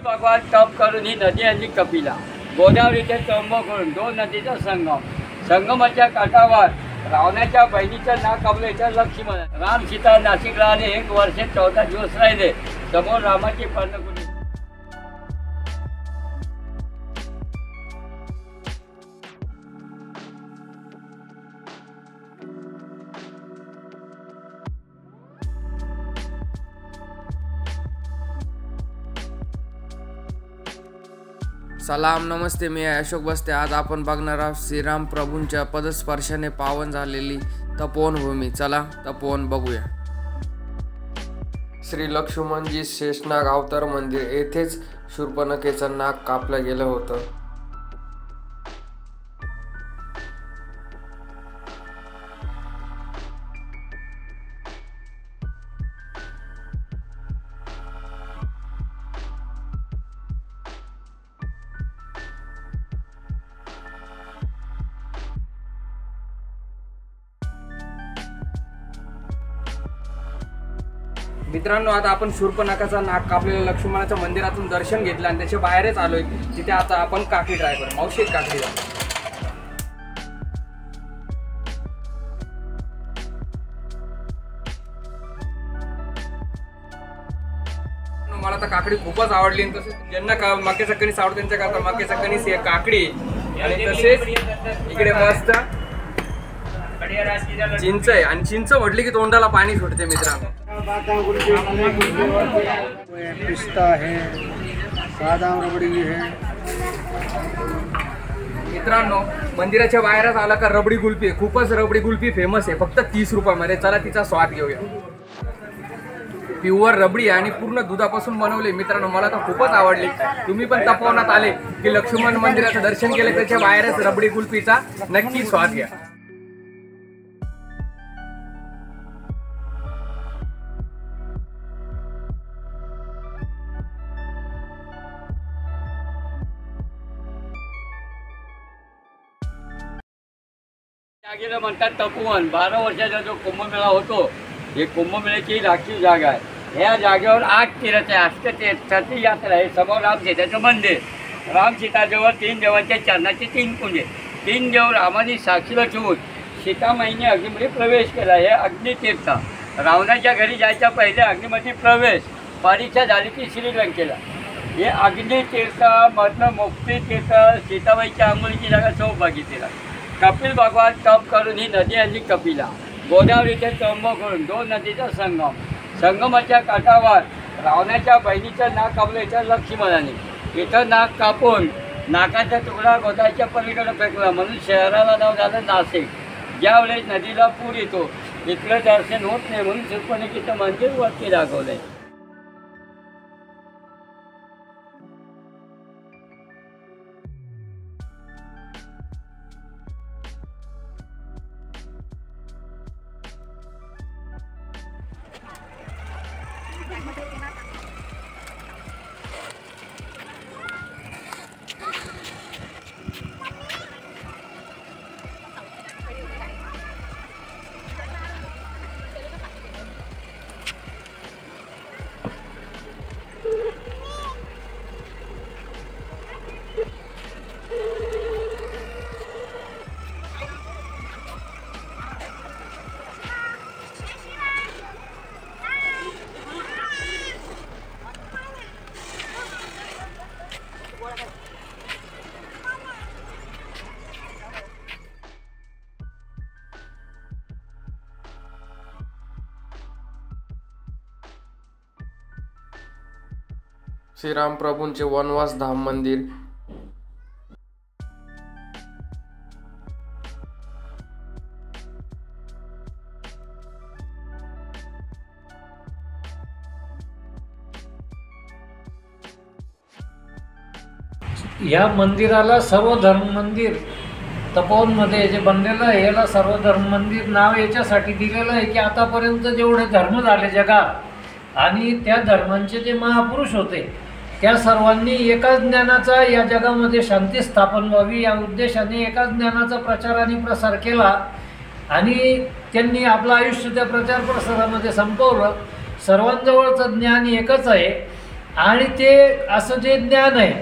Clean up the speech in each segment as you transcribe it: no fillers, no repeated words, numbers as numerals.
भगवान तप करून ही नदी आली कपिला. गोदावरीचे त्र्यंबक करून दोन नदीचा संगमाच्या काठावर रावणाच्या बहिणीचं नाक कापलं लक्ष्मण. राम सीता नाशिकला आले. 1 वर्ष 14 दिवस राहिले. समोर रामाची पर्णकुटी. सलाम नमस्ते, मी अशोक बस्ते. आज आपण बघणार आहोत श्रीराम प्रभूंच्या पदस्पर्शाने पावन झालेली तपोवनभूमी. चला तपोवन बघूया. श्री लक्ष्मणजी शेषनाग अवतार मंदिर. येथेच शूर्पणखेचं नाक कापलं गेलं होतं. मित्रांनो, आता आपण शूर्पणखाचा नाक कापलेल्या लक्ष्मणाच्या मंदिरातून दर्शन घेतलं आणि त्याच्या बाहेरच आलोय. तिथे आता आपण काकडी ट्राय करू. मावशी काकडी मला तर काकडी खूपच आवडली. तसेच ज्यांना मक्याचा कणीस आवडते त्यांच्याकरता मक्याचा कणीस ही काकडी. आणि तसेच इकडे मस्त चिंच आहे. आणि चिंच म्हटली की तोंडाला पाणी सुटते. मित्रांनो, पिस्ता है, बादाम रबड़ी है. मित्रांनो, मंदिराच्या बाहेरच आला का रबडी कुल्फी. खूपच रबडी कुल्फी फेमस आहे. फक्त 30 रुपयामध्ये. चला तिचा स्वाद घेऊया. प्युअर रबडी आणि पूर्ण दुधापासून बनवले. मित्रांनो, मला तर खूपच आवडली. तुम्ही पण तपोवनात आले की लक्ष्मण मंदिराचं दर्शन केलं, त्याच्या बाहेरच रबडी कुल्फीचा नक्की स्वाद घ्या. जागेला म्हणतात तपोवन. 12 वर्षाचा जो कुंभमेळा होतो, हे कुंभमेळ्याची राखीव जागा आहे. ह्या जागेवर 8 तीर्थ आहे. अष्टतीर्थाची यात्रा आहे. समोर राम सीताचं मंदिर. राम सीताजवळ 3 देवांच्या चरणाचे 3 कुंडे. 3 देव रामाने साक्षीला ठेवून सीतामाईने अग्नीमध्ये प्रवेश केला. हे अग्नितीर्थ. रावणाच्या घरी जायच्या पहिले अग्नीमध्ये प्रवेश. परीक्षा झाली की श्रीलंकेला. हे अग्नितीर्थ मधलं मुक्तीतीर्थ. सीताबाईच्या आंघोळीची जागा सौभागी तीर्थ. कपिल भगवान तप करून ही नदी आली कपिला. गोदावरीचे त्र्यंबक करून 2 नदीचा संगमाच्या काठावर रावणाच्या बहिणीचं नाक कापलं लक्ष्मणाने. इथं नाक कापून नाकाचा तुकडा गोदाच्या पलीकडे फेकला. म्हणून शहराला नाव झालं नाशिक. ज्यावेळेस नदीला पूर येतो, इथलं दर्शन होत नाही. म्हणून शूर्पणखेचं मंदिर वरती दाखवलं आहे. श्रीराम प्रभूंचे वनवास धाम मंदिर. या मंदिराला सर्वधर्म मंदिर तपोवनमध्ये जे बनलेलं आहे, याला सर्वधर्म मंदिर नाव याच्यासाठी दिलेलं आहे की आतापर्यंत जेवढे धर्म झाले जगात आणि त्या धर्मांचे जे महापुरुष होते त्या सर्वांनी एकाच ज्ञानाचा या जगामध्ये शांती स्थापन व्हावी या उद्देशाने एकाच ज्ञानाचा प्रचार आणि प्रसार केला आणि त्यांनी आपलं आयुष्य त्या प्रचार प्रसारामध्ये संपवलं. सर्वांजवळचं ज्ञान एकच आहे आणि ते असं जे ज्ञान आहे,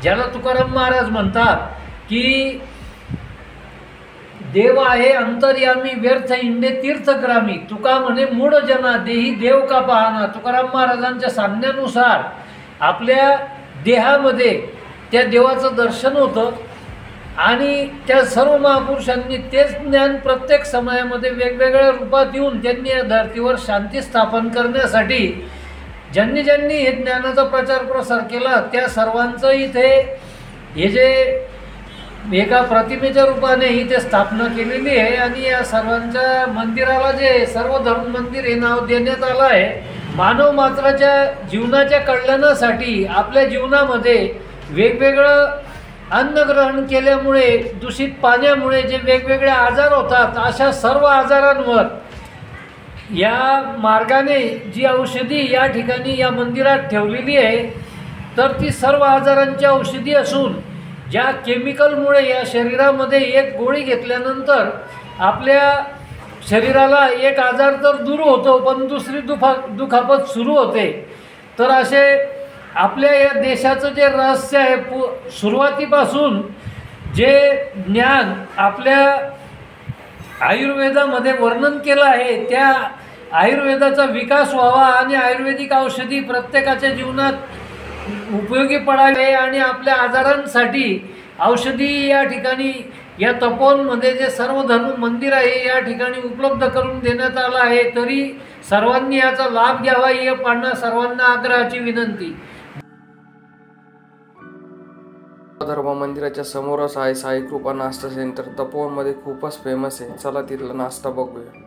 ज्याला तुकाराम महाराज म्हणतात की देव आहे अंतर्यामी व्यर्थ इंडे तीर्थग्रामी, तुका म्हणे मूळ जना देही देव का पाहना. तुकाराम महाराजांच्या सांगण्यानुसार आपल्या देहामध्ये त्या देवाचं दर्शन होतं आणि त्या सर्व महापुरुषांनी तेच ज्ञान प्रत्येक समयामध्ये वेगवेगळ्या रूपात येऊन त्यांनी या धर्तीवर शांती स्थापन करण्यासाठी ज्यांनी ज्यांनी हे ज्ञानाचा प्रचार प्रसार केला त्या सर्वांचं इथे हे जे एका प्रतिमेच्या रूपाने इथे स्थापना केलेली आहे. आणि या सर्वांच्या मंदिराला जे सर्व धर्म मंदिर हे नाव देण्यात आलं आहे. मानव मात्राच्या जीवनाच्या कल्याणासाठी आपल्या जीवनामध्ये वेगवेगळं अन्न ग्रहण केल्यामुळे, दूषित पाण्यामुळे जे वेगवेगळे आजार होतात, अशा सर्व आजारांवर या मार्गाने जी औषधी या ठिकाणी या मंदिरात ठेवलेली आहे, तर ती सर्व आजारांची औषधी असून ज्या केमिकलमुळे या शरीरामध्ये एक गोळी घेतल्यानंतर आपल्या शरीराला एक आजार तर दूर होतो, पण दुसरी दुखापत सुरू होते. तर असे आपल्या या देशाचं जे रहस्य आहे, सुरुवातीपासून जे ज्ञान आपल्या आयुर्वेदामध्ये वर्णन केलं आहे, त्या आयुर्वेदाचा विकास व्हावा आणि आयुर्वेदिक औषधी प्रत्येकाच्या जीवनात उपयोगी पडावे आणि आपल्या आजारांसाठी औषधी या ठिकाणी या तपोवनमध्ये जे सर्व धर्म मंदिर आहे या ठिकाणी उपलब्ध करून देण्यात आलं आहे. तरी सर्वांनी याचा लाभ घ्यावा ही पाहणं सर्वांना आग्रहाची विनंती. धर्म मंदिराच्या समोरच आहे साई कृपा नाश्ता सेंटर. तपोवनमध्ये खूपच फेमस आहे. चला तिथला नाश्ता बघूया.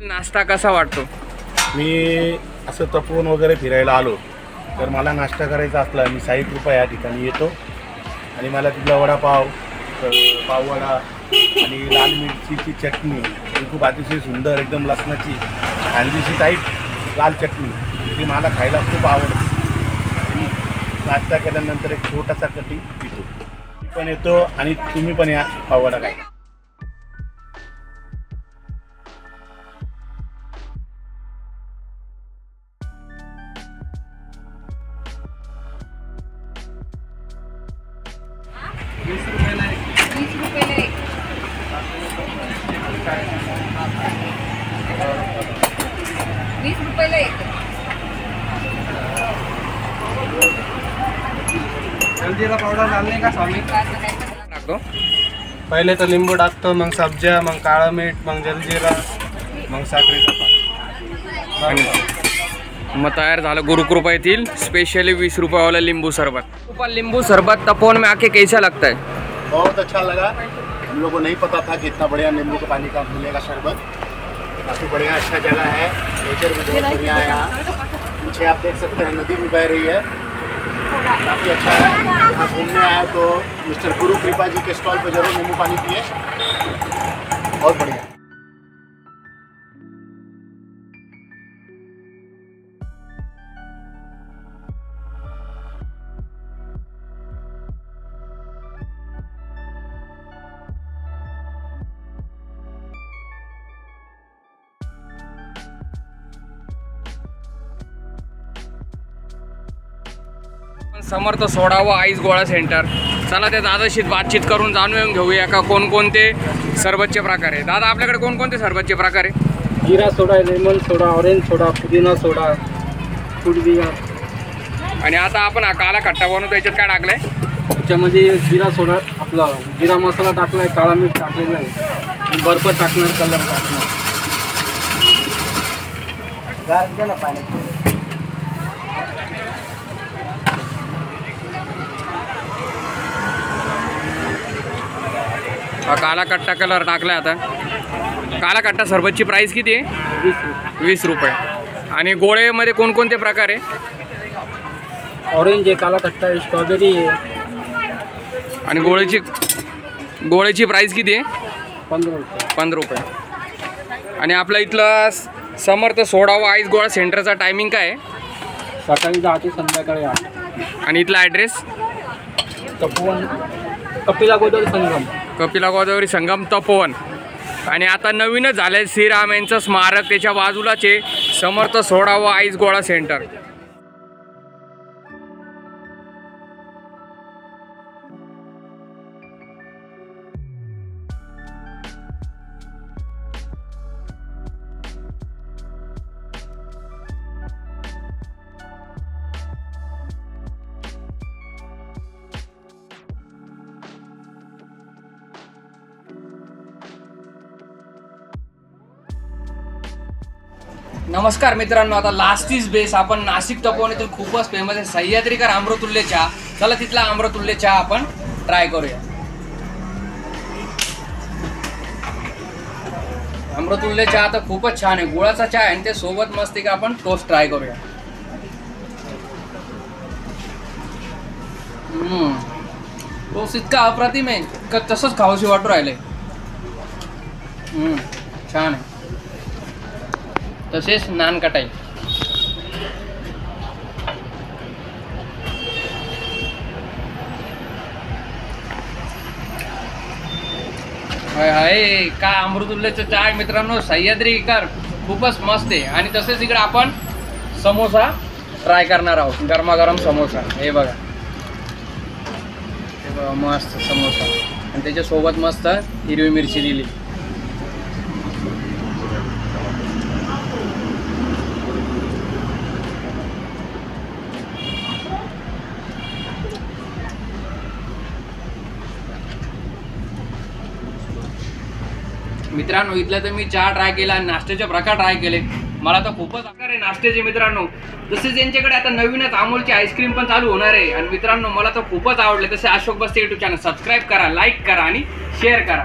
नाश्ता कसा वाटतो? मी असं तपोवन वगैरे फिरायला आलो तर मला नाश्ता करायचा असला मी साई कृपा या ठिकाणी येतो आणि मला तिथला वडापाव, पाववडा आणि लाल मिरचीची चटणी ही खूप अतिशय सुंदर एकदम लसणाची खानदेशी टाईप लाल चटणी ती मला खायला खूप आवडते. आणि नाश्ता केल्यानंतर एक छोटासा कटी पितो. मी पण येतो आणि तुम्ही पण या पाववडा खायला. जलजीरा पावडर डालने का स्वामी. टाकतो पहिले तर लिंबू टाकतो, मग सब्ज्या, मग काळं मीठ, मग जलजीरा, मग साखरेचा पाक. मग तैयार झालं गुरुकृपा येथील स्पेशली 20 रुपये वाला नींबू शरबत. नींबू शरबत तपोवन में आके कैसा लगता है? बहुत अच्छा लगा. हम लोग को नहीं पता था कि इतना बढ़िया नींबू का पानी का मिलेगा शरबत. काफ़ी बढ़िया अच्छा जगह है, नेचर भी बहुत बढ़िया है. यहाँ पीछे आप देख सकते हैं नदी भी बह रही है, काफ़ी अच्छा है. यहाँ घूमने आए तो मिस्टर गुरु कृपा जी के स्टॉल पर जरूर नींबू पानी पिए, बहुत बढ़िया. समर्थ सोडा व आईस गोळा सेंटर. चला त्या दादाशी बातचीत करून जाणून घेऊया का कोणकोणते सरबतचे प्रकार आहे. दादा आपल्याकडे कोणकोणते सरबतचे प्रकार आहे? जीरा सोडा, लेमन सोडा, ऑरेंज सोडा, पुदिना सोडा, फुडबिया. आणि आता आपण हा काला खट्टा बनवतो, याच्यात काय टाकलंय? त्याच्यामध्ये जिरा सोडा, आपला जिरा मसाला टाकलाय, काळा मीठ टाकलेलं आहे, बर्फ टाकणार, कलर टाकणार. हा काला कट्टा कलर टाकलाय. आता काला कट्टा सरबतची प्राइस किती आहे? 20 रुपये. आणि गोळेमध्ये कोणकोणते प्रकार आहे? ऑरेंज आहे, काला खट्टा आहे, स्ट्रॉबेरी आहे. आणि गोळ्याची प्राईस किती आहे? 15 रुपये. 15 रुपये. आणि आपला इथला समर्थ सोडावा आईस गोळा सेंटरचा टायमिंग काय आहे? सकाळी 10 ते संध्याकाळी 8. आणि इथला ॲड्रेस? तपोवन, कपिला गोदावरी संगम तपोवन. आणि आता नवीनच झालं आहे श्रीराम यांचं स्मारक, त्याच्या बाजूलाच आहे समर्थ सोडावा आईस गोळा सेंटर. नमस्कार मित्रांनो, आता लास्ट इज बेस. आपण नाशिक तपोवन येथील खूपच फेमस आहे सह्याद्रीकर अमृतुल्य चहा. चला तिथला अमृतुल्य चहा आपण ट्राय करूया. अमृतुल्य चहा तर खूपच छान आहे, गुळाचा चहा आहे आणि ते सोबत मस्त का आपण टोस्ट ट्राय करूया. टोस्ट इतका अप्रतिम आहे का तसंच खावंशी वाटू राहिलंय. छान आहे. तसेच नान कटाई. हाय काय अमृतुल्यचं चहा आहे मित्रांनो, सह्याद्रीकर खूपच मस्त आहे. आणि तसेच इकडे आपण समोसा ट्राय करणार आहोत, गरमागरम समोसा. हे बघा मस्त समोसा आणि त्याच्यासोबत मस्त हिरवी मिरची दिली. मित्रांनो इथला तर मी चहा ट्राय केला, नाश्त्याचे प्रकार ट्राय केले. मला तर खूपच आकार आहे नाश्त्याचे मित्रांनो. तसेच यांच्याकडे आता नवीनच अमूलची आईस्क्रीम पण चालू होणार आहे. आणि मित्रांनो मला तर खूपच आवडले. तसे अशोक बस्ते यूट्यूब चॅनल सबस्क्राईब करा, लाईक करा आणि शेअर करा.